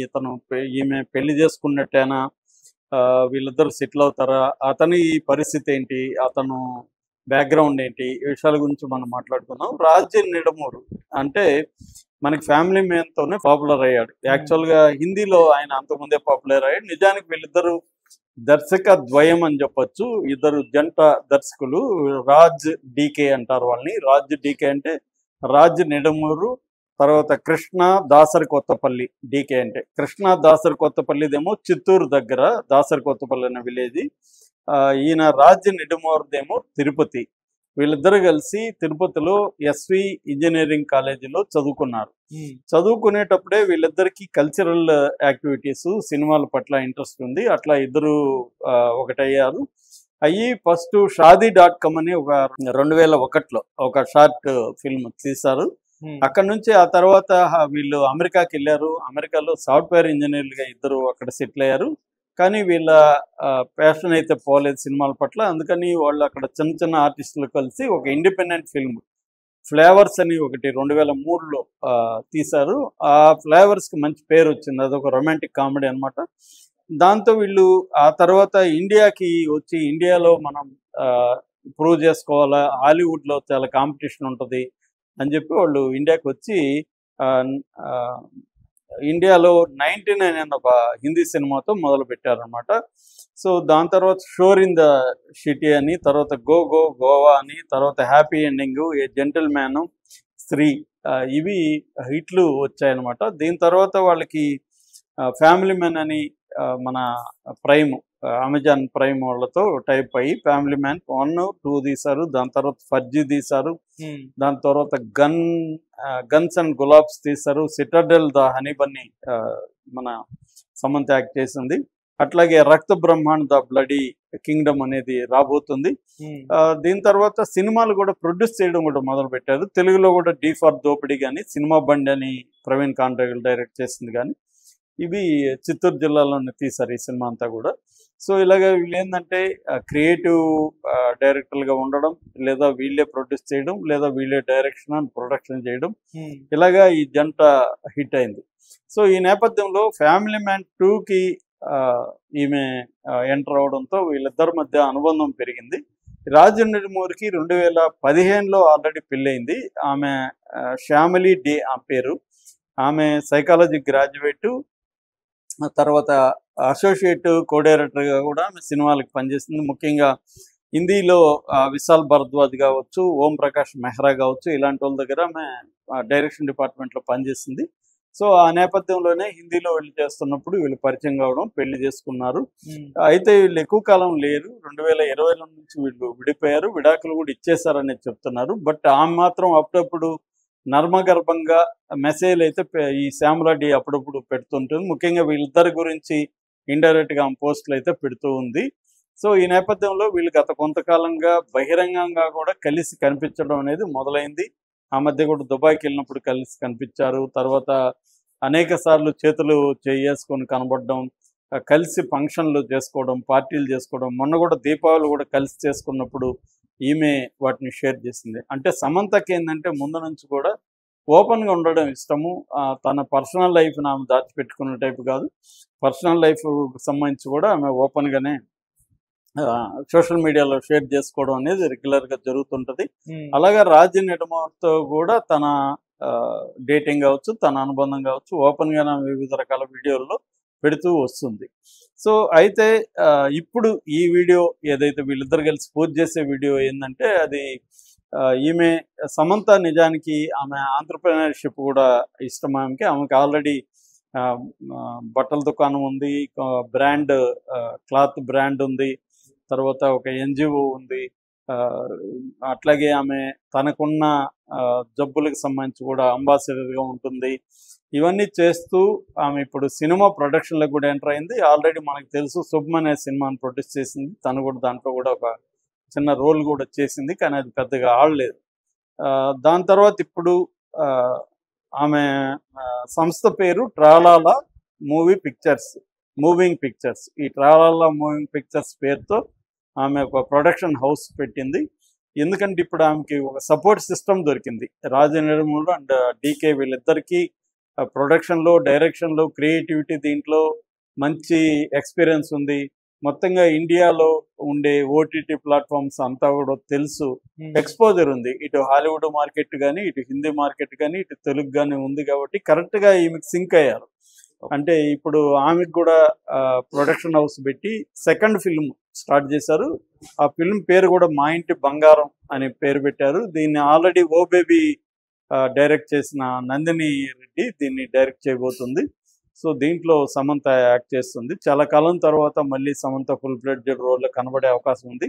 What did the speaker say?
ఇతను ఈమె పెళ్లి చేసుకున్నట్టేనా, వీళ్ళిద్దరు సెటిల్ అవుతారా, అతని పరిస్థితి ఏంటి, అతను బ్యాక్గ్రౌండ్ ఏంటి, ఈ విషయాల గురించి మనం మాట్లాడుకుందాం. రాజ్ నిడమూరు అంటే మనకి ఫ్యామిలీ మ్యాన్ తోనే పాపులర్ అయ్యాడు. యాక్చువల్గా హిందీలో ఆయన అంతకుముందే పాపులర్ అయ్యాడు. నిజానికి వీళ్ళిద్దరు దర్శక ద్వయం అని చెప్పొచ్చు. ఇద్దరు జంట దర్శకులు. రాజ్ డీకే అంటారు వాళ్ళని. రాజ్ డీకే అంటే రాజ్ నిడమూరు, తర్వాత కృష్ణ దాసరి కొత్తపల్లి. డీకే అంటే కృష్ణ దాసరి కొత్తపల్లిదేమో చిత్తూరు దగ్గర దాసరి కొత్తపల్లి అనే విలేజ్. ఈయన రాజ్ నిడమూరుదేమో తిరుపతి. వీళ్ళిద్దరు కలిసి తిరుపతిలో ఎస్వి ఇంజనీరింగ్ కాలేజీలో చదువుకున్నారు. చదువుకునేటప్పుడే వీళ్ళిద్దరికి కల్చరల్ యాక్టివిటీస్, సినిమాల పట్ల ఇంట్రెస్ట్ ఉంది. అట్లా ఇద్దరు ఒకటయ్యారు. అయ్యి ఫస్ట్ షాదీ.com అని ఒక 2001లో ఒక షార్ట్ ఫిల్మ్ తీశారు. అక్కడ నుంచి ఆ తర్వాత వీళ్ళు అమెరికాకి వెళ్ళారు. అమెరికాలో సాఫ్ట్వేర్ ఇంజనీర్లుగా ఇద్దరు అక్కడ సెటిల్ అయ్యారు. కానీ వీళ్ళ ప్యాషన్ అయితే పోలేదు సినిమాల పట్ల. అందుకని వాళ్ళు అక్కడ చిన్న చిన్న ఆర్టిస్టులు కలిసి ఒక ఇండిపెండెంట్ ఫిల్మ్ ఫ్లేవర్స్ అని ఒకటి 2003లో తీశారు. ఆ ఫ్లేవర్స్కి మంచి పేరు వచ్చింది. అదొక రొమాంటిక్ కామెడీ అనమాట. దాంతో వీళ్ళు ఆ తర్వాత ఇండియాకి వచ్చి ఇండియాలో మనం ప్రూవ్ చేసుకోవాలా, హాలీవుడ్లో చాలా కాంపిటీషన్ ఉంటుంది అని చెప్పి వాళ్ళు ఇండియాకి వచ్చి ఇండియాలో 99 అనే ఒక హిందీ సినిమాతో మొదలు పెట్టారనమాట. సో దాని తర్వాత షోర్ ఇన్ ద సిటీ అని, తర్వాత గో గో గోవా అని, తర్వాత హ్యాపీ ఎండింగ్, ఏ జెంటిల్ మ్యాన్, స్త్రీ, ఇవి హిట్లు వచ్చాయన్నమాట. దీని తర్వాత వాళ్ళకి ఫ్యామిలీ మ్యాన్ అని మన ప్రైమ్, అమెజాన్ ప్రైమ్ వాళ్ళతో టైప్ అయ్యి ఫ్యామిలీ మ్యాన్ 1, 2 తీశారు. దాని తర్వాత ఫర్జీ తీశారు. దాని తర్వాత గన్స్ అండ్ గులాబ్స్ తీశారు. సిటాడెల్ ద హనీ బన్నీ మన సమంత యాక్ట్ చేసింది. అట్లాగే రక్త బ్రహ్మాండ్ ద బ్లడీ కింగ్డమ్ అనేది రాబోతుంది. దీని తర్వాత సినిమాలు కూడా ప్రొడ్యూస్ చేయడం కూడా మొదలు పెట్టారు. తెలుగులో కూడా డి ఫర్ దోపిడీ కానీ, సినిమా బండి అని ప్రవీణ్ కాంట్రాక్ట్ డైరెక్ట్ చేసింది కానీ, ఇవి చిత్తూరు జిల్లాలోనే తీశారు ఈ సినిమా అంతా కూడా. సో ఇలాగ వీళ్ళు ఏంటంటే క్రియేటివ్ డైరెక్టర్లుగా ఉండడం, లేదా వీళ్ళే ప్రొడ్యూస్ చేయడం, లేదా వీళ్ళే డైరెక్షన్ అండ్ ప్రొడక్షన్ చేయడం, ఇలాగా ఈ జంట హిట్ అయింది. సో ఈ నేపథ్యంలో ఫ్యామిలీ మ్యాన్ 2కి ఈమె ఎంటర్ అవడంతో వీళ్ళిద్దరి మధ్య అనుబంధం పెరిగింది. రాజ్ నిడమూరికి 2015లో ఆల్రెడీ పెళ్ళయింది. ఆమె శ్యామిలి డే ఆ పేరు. ఆమె సైకాలజీ గ్రాడ్యుయేటు, తర్వాత అసోసియేట్ కో డైరెక్టర్గా కూడా ఆమె సినిమాలకు పనిచేస్తుంది. ముఖ్యంగా హిందీలో విశాల్ భరద్వాజ్ కావచ్చు, ఓం ప్రకాష్ మెహ్రా కావచ్చు, ఇలాంటి వాళ్ళ దగ్గర ఆమె డైరెక్షన్ డిపార్ట్మెంట్లో పనిచేసింది. సో ఆ నేపథ్యంలోనే హిందీలో వెళ్ళి చేస్తున్నప్పుడు వీళ్ళు పరిచయం కావడం, పెళ్లి చేసుకున్నారు. అయితే వీళ్ళు ఎక్కువ కాలం లేరు. 2020 నుంచి వీళ్ళు విడిపోయారు. విడాకులు కూడా ఇచ్చేసారని చెప్తున్నారు. బట్ ఆమె మాత్రం అప్పుడప్పుడు నర్మగర్భంగా మెసేజ్లు అయితే ఈ శ్యామలాడి అప్పుడప్పుడు పెడుతుంటుంది. ముఖ్యంగా వీళ్ళిద్దరి గురించి ఇండైరెక్ట్గా ఆమె పోస్టులు అయితే పెడుతూ ఉంది. సో ఈ నేపథ్యంలో వీళ్ళు గత కొంతకాలంగా బహిరంగంగా కూడా కలిసి కనిపించడం అనేది మొదలైంది. ఆ మధ్య కూడా దుబాయ్కి వెళ్ళినప్పుడు కలిసి కనిపించారు. తర్వాత అనేక సార్లు చేతులు చేసుకొని కనబడడం, కలిసి ఫంక్షన్లు చేసుకోవడం, పార్టీలు చేసుకోవడం, మొన్న కూడా దీపావళి కూడా కలిసి చేసుకున్నప్పుడు ఈమె వాటిని షేర్ చేసింది. అంటే సమంతకి ఏంటంటే ముందు నుంచి కూడా ఓపెన్గా ఉండడం ఇష్టము. తన పర్సనల్ లైఫ్ని ఆమె దాచిపెట్టుకునే టైపు కాదు. పర్సనల్ లైఫ్ సంబంధించి కూడా ఆమె ఓపెన్గానే సోషల్ మీడియాలో షేర్ చేసుకోవడం అనేది రెగ్యులర్గా జరుగుతుంటుంది. అలాగే రాజ్ నిడమూరుతో కూడా తన డేటింగ్ కావచ్చు, తన అనుబంధం కావచ్చు, ఓపెన్గా వివిధ రకాల వీడియోల్లో పెడుతూ వస్తుంది. సో అయితే ఇప్పుడు ఈ వీడియో ఏదైతే వీళ్ళిద్దరు కలిసి పూజ చేసే వీడియో ఏంటంటే అది ఈమె సమంత నిజానికి ఆమె ఆంటర్‌ప్రెన్యూర్‌షిప్ కూడా ఇష్టం ఆమెకి. ఆమెకి ఆల్రెడీ బట్టల దుకాణం ఉంది, బ్రాండ్ క్లాత్ బ్రాండ్ ఉంది, తర్వాత ఒక ఎన్జిఓ ఉంది. అట్లాగే ఆమె తనకున్న జబ్బులకు సంబంధించి కూడా అంబాసిడర్గా ఉంటుంది. ఇవన్నీ చేస్తూ ఆమె ఇప్పుడు సినిమా ప్రొడక్షన్లకు కూడా ఎంటర్ అయింది. ఆల్రెడీ మనకు తెలుసు శుభ్మన్ అనే సినిమాని ప్రొడ్యూస్ చేసింది. తను కూడా దాంట్లో కూడా ఒక చిన్న రోల్ కూడా చేసింది, కానీ అది పెద్దగా ఆడలేదు. దాని తర్వాత ఇప్పుడు ఆమె సంస్థ పేరు ట్రాలాలా మూవింగ్ పిక్చర్స్. ఈ ట్రాలాలా మూవింగ్ పిక్చర్స్ పేరుతో ఆమె ఒక ప్రొడక్షన్ హౌస్ పెట్టింది. ఎందుకంటే ఇప్పుడు ఆమెకి ఒక సపోర్ట్ సిస్టమ్ దొరికింది. రాజ్ నిడమూరు అండ్ డీకే వీళ్ళిద్దరికీ ప్రొడక్షన్లో, డైరెక్షన్లో, క్రియేటివిటీ దీంట్లో మంచి ఎక్స్పీరియన్స్ ఉంది. మొత్తంగా ఇండియాలో ఉండే ఓటీటీ ప్లాట్ఫామ్స్ అంతా కూడా తెలుసు, ఎక్స్పోజర్ ఉంది. ఇటు హాలీవుడ్ మార్కెట్ కానీ, ఇటు హిందీ మార్కెట్ కానీ, ఇటు తెలుగు కానీ ఉంది కాబట్టి కరెక్ట్గా ఈమెకి సింక్ అయ్యారు. అంటే ఇప్పుడు ఆమెకు కూడా ప్రొడక్షన్ హౌస్ పెట్టి సెకండ్ ఫిల్మ్ స్టార్ట్ చేశారు. ఆ ఫిల్మ్ పేరు కూడా మా ఇంటి బంగారం అని పేరు పెట్టారు. దీన్ని ఆల్రెడీ ఓ బేబీ డైరెక్ట్ చేసిన నందిని రెడ్డి దీన్ని డైరెక్ట్ చేయబోతుంది. సో దీంట్లో సమంత యాక్ట్ చేస్తుంది. చాలా కాలం తర్వాత మళ్ళీ సమంత ఫుల్ ఫ్లెడ్జెడ్ రోల్లో కనబడే అవకాశం ఉంది.